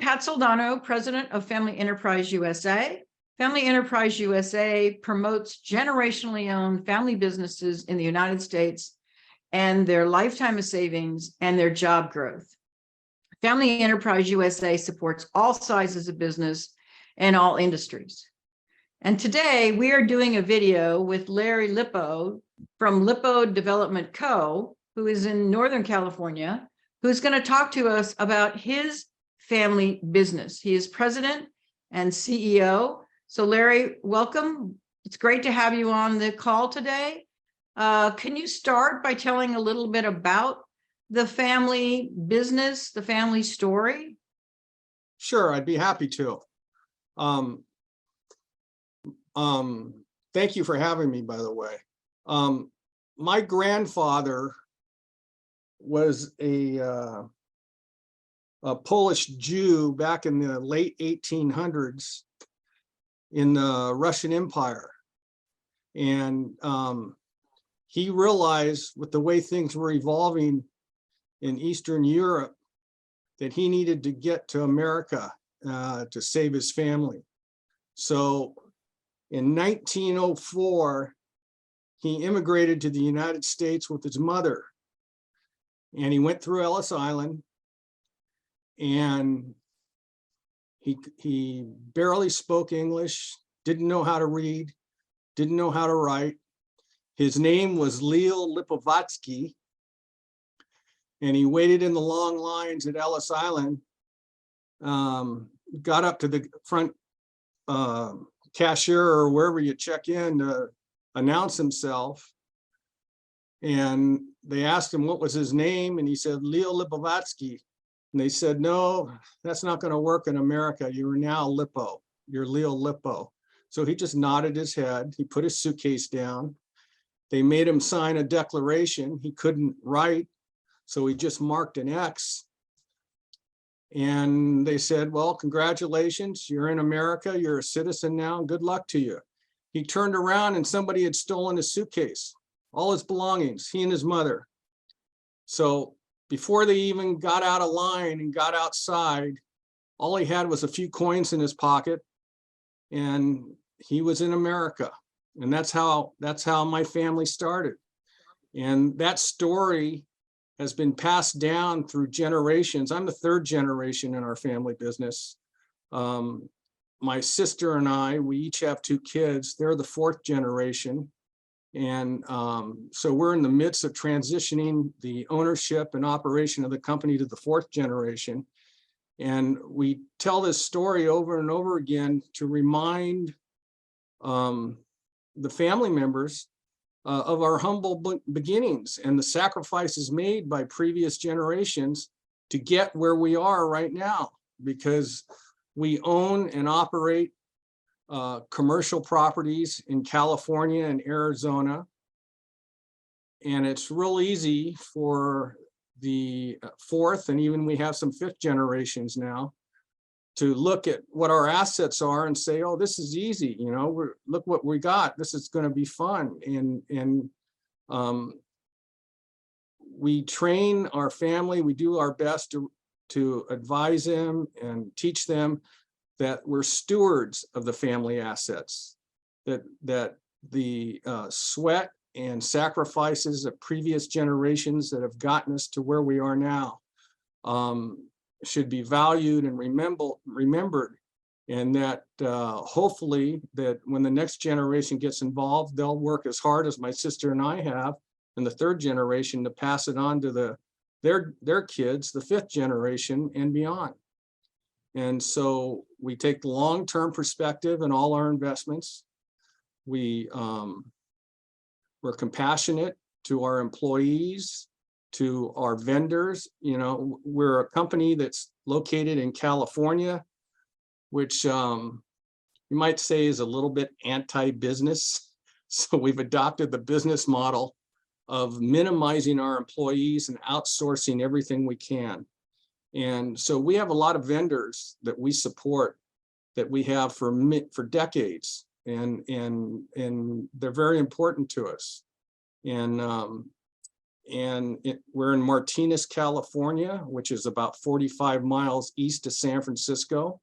Pat Soldano, president of Family Enterprise USA. Family Enterprise USA promotes generationally owned family businesses in the United States and their lifetime of savings and their job growth. Family Enterprise USA supports all sizes of business and all industries. And today we are doing a video with Larry Lippow from Lippow Development Co, who is in Northern California, who's going to talk to us about his family business. He is president and CEO. So Larry, welcome. It's great to have you on the call today. Can you start by telling a little bit about the family business, the family story? Sure, I'd be happy to. Thank you for having me, by the way. My grandfather was a Polish Jew back in the late 1800s in the Russian Empire. And he realized with the way things were evolving in Eastern Europe that he needed to get to America to save his family. So in 1904, he immigrated to the United States with his mother. And he went through Ellis Island, and he barely spoke English, didn't know how to read, didn't know how to write. His name was Leo Lipovatsky, and he waited in the long lines at Ellis Island, got up to the front cashier or wherever you check in to announce himself. And they asked him what was his name, and he said, Leo Lipovatsky. And they said, no, that's not going to work in America. You are now Lippow. You're Leo Lippow. So he just nodded his head. He put his suitcase down. They made him sign a declaration. He couldn't write, so he just marked an X. And they said, well, congratulations. You're in America. You're a citizen now. Good luck to you. He turned around and somebody had stolen his suitcase, all his belongings, he and his mother. So before they even got out of line and got outside, all he had was a few coins in his pocket, and he was in America. And that's how my family started. And that story has been passed down through generations. I'm the third generation in our family business. My sister and I, we each have 2 kids. They're the 4th generation. And so we're in the midst of transitioning the ownership and operation of the company to the 4th generation. And we tell this story over and over again to remind the family members of our humble beginnings and the sacrifices made by previous generations to get where we are right now, because we own and operate commercial properties in California and Arizona. And it's real easy for the 4th, and even we have some 5th generations now, to look at what our assets are and say, oh, this is easy, you know, look what we got, this is going to be fun. And we train our family, we do our best to advise them and teach them that we're stewards of the family assets, that the sweat and sacrifices of previous generations that have gotten us to where we are now should be valued and remembered, and that hopefully that when the next generation gets involved, they'll work as hard as my sister and I have in the 3rd generation to pass it on to their kids, the 5th generation and beyond. And so we take the long-term perspective in all our investments. We're compassionate to our employees, to our vendors. You know, we're a company that's located in California, which you might say is a little bit anti-business. So we've adopted the business model of minimizing our employees and outsourcing everything we can. And so we have a lot of vendors that we support, that we have for decades, and they're very important to us. And we're in Martinez, California, which is about 45 miles east of San Francisco.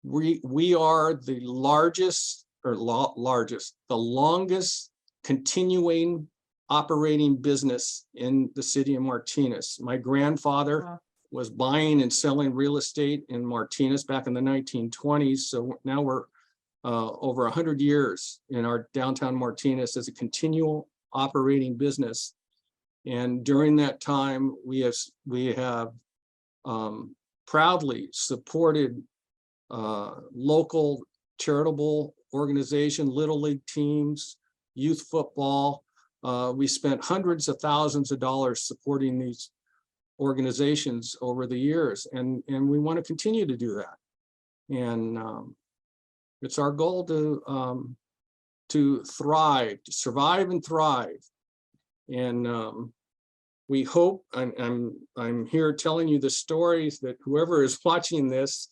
We are the largest, or the longest continuing operating business in the city of Martinez. My grandfather was buying and selling real estate in Martinez back in the 1920s. So now we're over 100 years in our downtown Martinez as a continual operating business. And during that time, we have proudly supported local charitable organization, Little League teams, youth football. We spent hundreds of thousands of dollars supporting these organizations over the years, and we want to continue to do that. And it's our goal to thrive, to survive and thrive. And we hope, I'm here telling you the stories that whoever is watching this,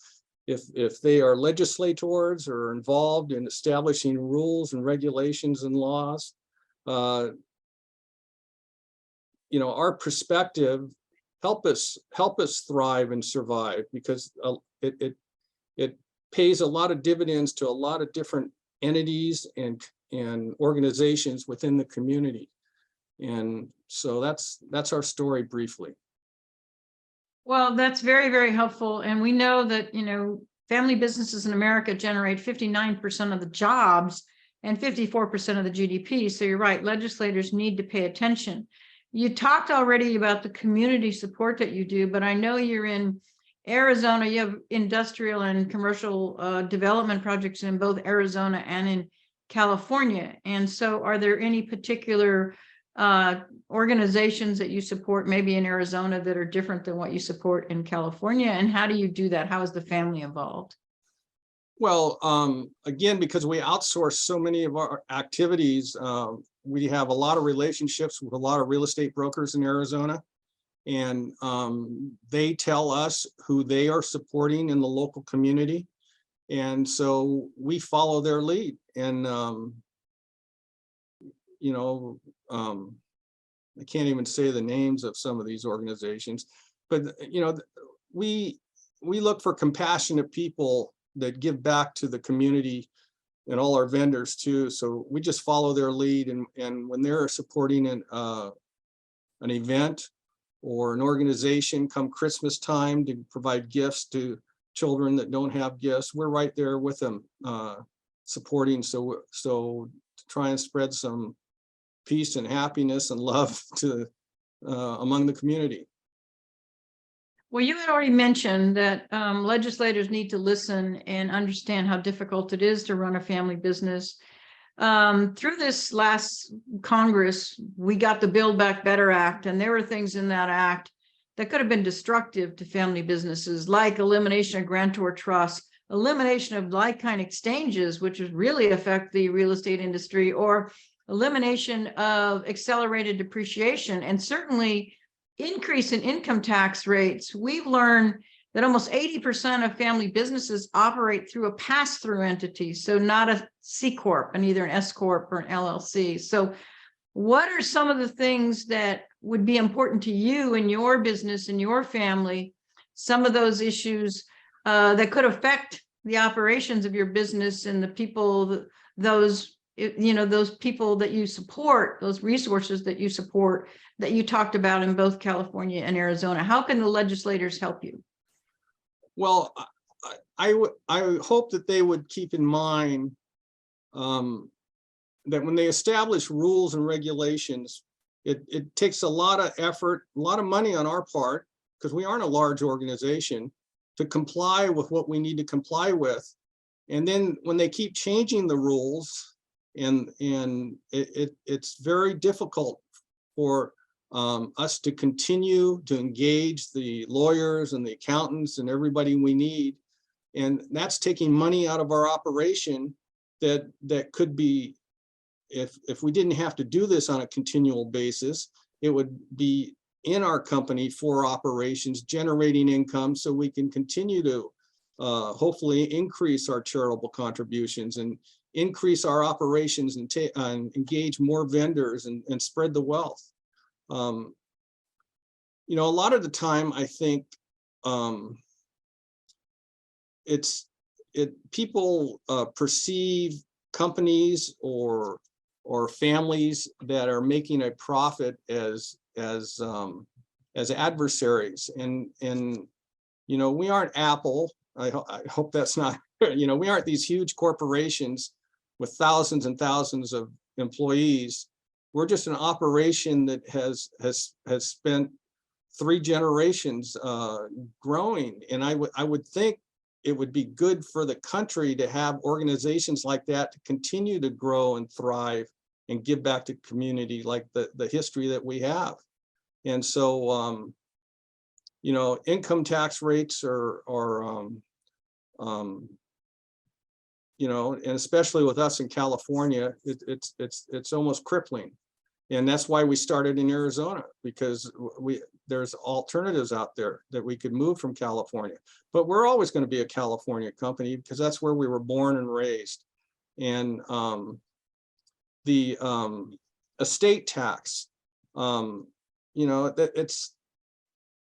if they are legislators or involved in establishing rules and regulations and laws, our perspective help us thrive and survive, because it pays a lot of dividends to a lot of different entities and organizations within the community. And so that's our story briefly. Well, that's very, very helpful. And we know that, family businesses in America generate 59% of the jobs and 54% of the GDP. So you're right, legislators need to pay attention. You talked already about the community support that you do, but I know you're in Arizona. You have industrial and commercial development projects in both Arizona and in California. And so are there any particular organizations that you support maybe in Arizona that are different than what you support in California? And how do you do that? How is the family involved? Well, again, because we outsource so many of our activities, we have a lot of relationships with a lot of real estate brokers in Arizona, and they tell us who they are supporting in the local community. And so we follow their lead. And I can't even say the names of some of these organizations, but we look for compassionate people that give back to the community and all our vendors too. So we just follow their lead, and when they're supporting an event or an organization come Christmas time to provide gifts to children that don't have gifts, we're right there with them supporting. So to try and spread some peace and happiness and love to among the community. Well, you had already mentioned that legislators need to listen and understand how difficult it is to run a family business. Through this last Congress, we got the Build Back Better Act, and there were things in that act that could have been destructive to family businesses, like elimination of grantor trust, elimination of like-kind exchanges, which would really affect the real estate industry, or elimination of accelerated depreciation, and certainly increase in income tax rates. We've learned that almost 80% of family businesses operate through a pass-through entity, so not a C Corp, and either an S Corp or an LLC. So what are some of the things that would be important to you in your business and your family, some of those issues that could affect the operations of your business and the people, those people that you support, those resources that you support, that you talked about in both California and Arizona? How can the legislators help you? Well, I hope that they would keep in mind that when they establish rules and regulations, it takes a lot of effort, a lot of money on our part, because we aren't a large organization, to comply with what we need to comply with. And then when they keep changing the rules, and it's very difficult for us to continue to engage the lawyers and the accountants and everybody we need. And that's taking money out of our operation that could be, if we didn't have to do this on a continual basis, it would be in our company for operations, generating income, so we can continue to hopefully increase our charitable contributions and increase our operations and engage more vendors and spread the wealth. You know, a lot of the time, I think people perceive companies or families that are making a profit as adversaries, and you know, we aren't Apple. I hope that's not, you know, we aren't these huge corporations with thousands and thousands of employees. We're just an operation that has spent 3 generations growing, and I would think it would be good for the country to have organizations like that to continue to grow and thrive and give back to community like the history that we have. And so, you know, income tax rates are you know, and especially with us in California, it's almost crippling. And that's why we started in Arizona, because there's alternatives out there that we could move from California. But we're always going to be a California company because that's where we were born and raised. And the estate tax, you know, it's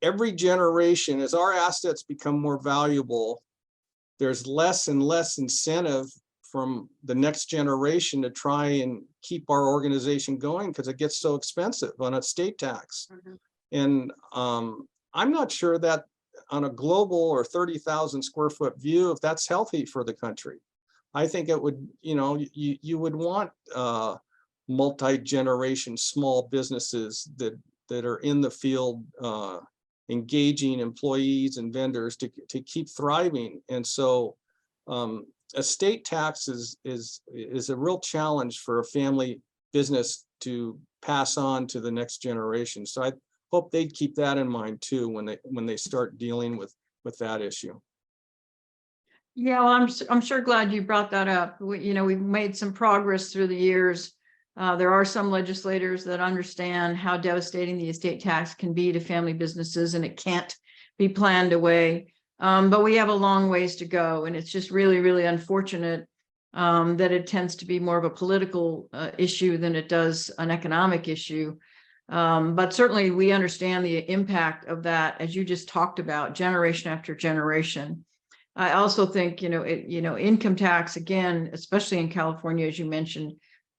every generation, as our assets become more valuable, there's less and less incentive from the next generation to try and keep our organization going because it gets so expensive on estate tax. Mm-hmm. And I'm not sure that on a global or 30,000 square foot view, if that's healthy for the country. I think it would, you know, you would want multi-generation small businesses that are in the field engaging employees and vendors to keep thriving. And so estate tax is a real challenge for a family business to pass on to the next generation. So I hope they'd keep that in mind too when they start dealing with that issue. Yeah, well, I'm sure glad you brought that up. You know, we've made some progress through the years. There are some legislators that understand how devastating the estate tax can be to family businesses, and it can't be planned away. But we have a long ways to go, and it's just really, really unfortunate that it tends to be more of a political issue than it does an economic issue. But certainly we understand the impact of that, as you just talked about, generation after generation. I also think, income tax, again, especially in California, as you mentioned,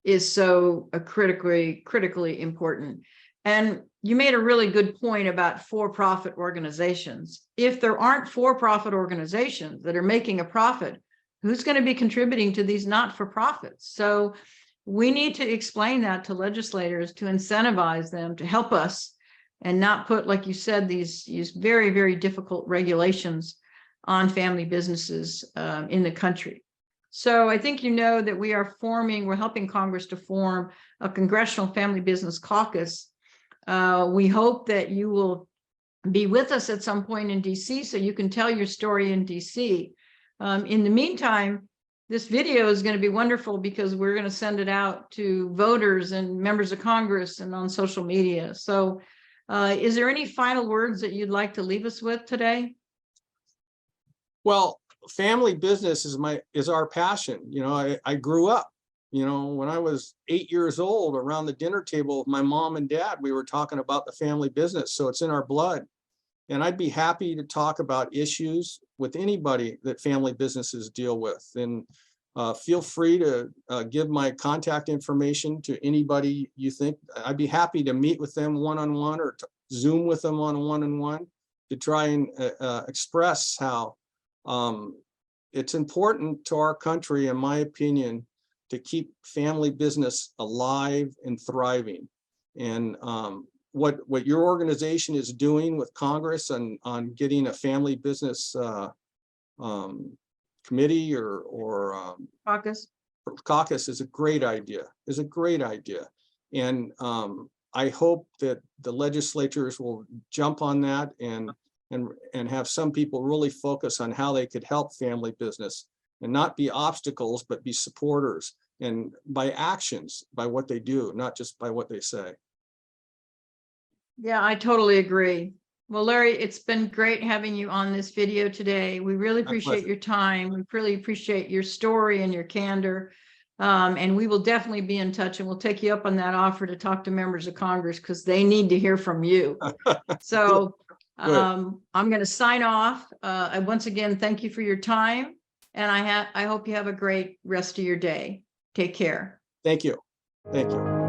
is so critically important. And you made a really good point about for-profit organizations. If there aren't for-profit organizations that are making a profit, who's going to be contributing to these not-for-profits? So we need to explain that to legislators, to incentivize them to help us and not put, like you said, these very, very difficult regulations on family businesses in the country. So I think you know that we're helping Congress to form a Congressional Family Business Caucus. We hope that you will be with us at some point in DC so you can tell your story in DC. In the meantime, this video is going to be wonderful because we're going to send it out to voters and members of Congress and on social media. So is there any final words that you'd like to leave us with today? Well, family business is our passion. You know, I grew up, when I was 8 years old around the dinner table with my mom and dad, we were talking about the family business. So it's in our blood. And I'd be happy to talk about issues with anybody that family businesses deal with. And feel free to give my contact information to anybody you think. I'd be happy to meet with them one-on-one or to Zoom with them on one-on-one to try and express how it's important to our country, in my opinion, to keep family business alive and thriving. And what your organization is doing with Congress on getting a family business committee or caucus is a great idea. And I hope that the legislatures will jump on that and have some people really focus on how they could help family business and not be obstacles, but be supporters, and by actions, by what they do, not just by what they say. Yeah, I totally agree. Well, Larry, it's been great having you on this video today. We really appreciate your time. We really appreciate your story and your candor. And we will definitely be in touch, and we'll take you up on that offer to talk to members of Congress because they need to hear from you. So I'm going to sign off. Once again, thank you for your time. And I hope you have a great rest of your day. Take care. Thank you. Thank you.